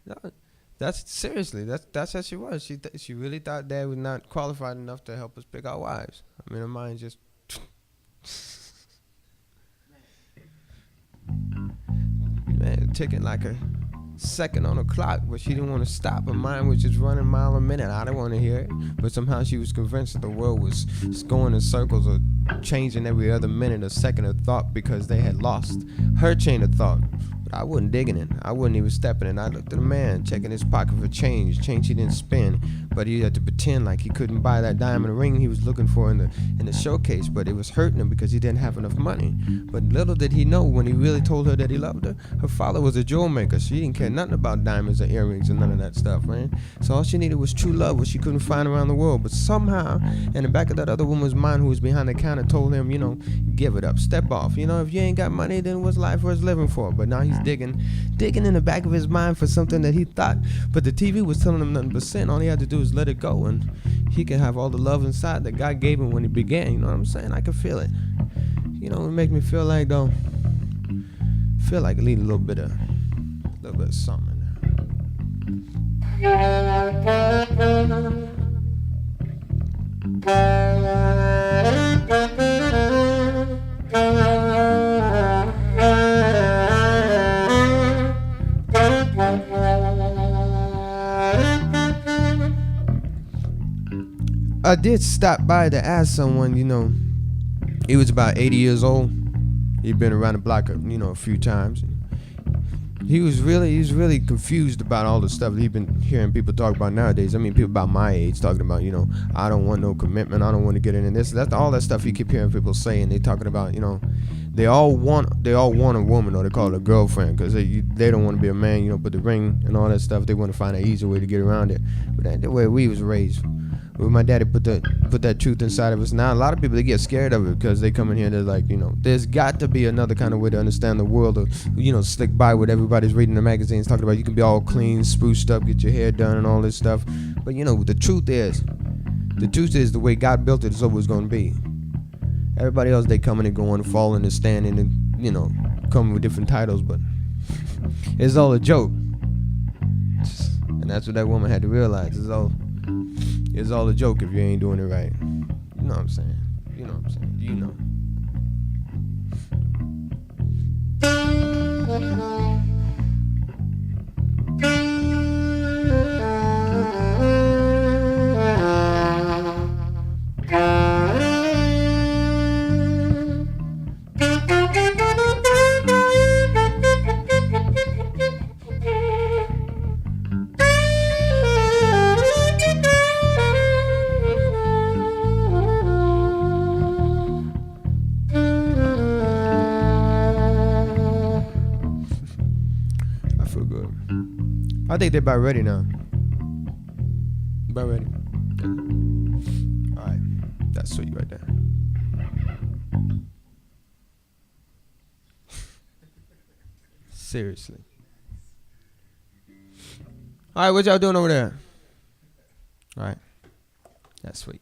No, that's seriously. That's how she was. She really thought Dad was not qualified enough to help us pick our wives. I mean, her mind just man ticking like a second on the clock, but she didn't want to stop. Her mind was just running a mile a minute. I didn't want to hear it, but somehow she was convinced that the world was just going in circles or changing every other minute or second of thought because they had lost her chain of thought. But I wasn't digging it. I wasn't even stepping in. I looked at the man, checking his pocket for change he didn't spend, but he had to pretend like he couldn't buy that diamond ring he was looking for in the showcase, but it was hurting him because he didn't have enough money. But little did he know, when he really told her that he loved her father was a jewel maker. She didn't care nothing about diamonds or earrings and none of that stuff, man. So all she needed was true love, which she couldn't find around the world. But somehow, in the back of that other woman's mind who was behind the counter, told him, give it up, step off. If you ain't got money, then what's life worth living for? But now he's digging in the back of his mind for something that he thought, but the TV was telling him nothing but sin. All he had to do is let it go, and he can have all the love inside that God gave him when he began. You know what I'm saying? I can feel it. It make me feel like I need a little bit of something in I did stop by to ask someone, he was about 80 years old. He'd been around the block, a few times. He was really confused about all the stuff that he'd been hearing people talk about nowadays. I mean, people about my age talking about, I don't want no commitment. I don't want to get into this. That's all that stuff you keep hearing people say, and they talking about, they all want a woman, or they call it a girlfriend, because they don't want to be a man, put the ring and all that stuff. They want to find an easier way to get around it. But that's the way we was raised. When my daddy put that truth inside of us. Now a lot of people, they get scared of it because they come in here, they're like, there's got to be another kind of way to understand the world, or slick by what everybody's reading in the magazines talking about. You can be all clean, spruced up, get your hair done and all this stuff. But the truth is the way God built it is always going to be. Everybody else, they coming and going, falling and standing, and coming with different titles, but it's all a joke. And that's what that woman had to realize. It's all a joke if you ain't doing it right. You know what I'm saying? I feel good. I think they're about ready now. About ready. Alright. That's sweet right there. Seriously. Alright, what y'all doing over there? Alright. That's sweet.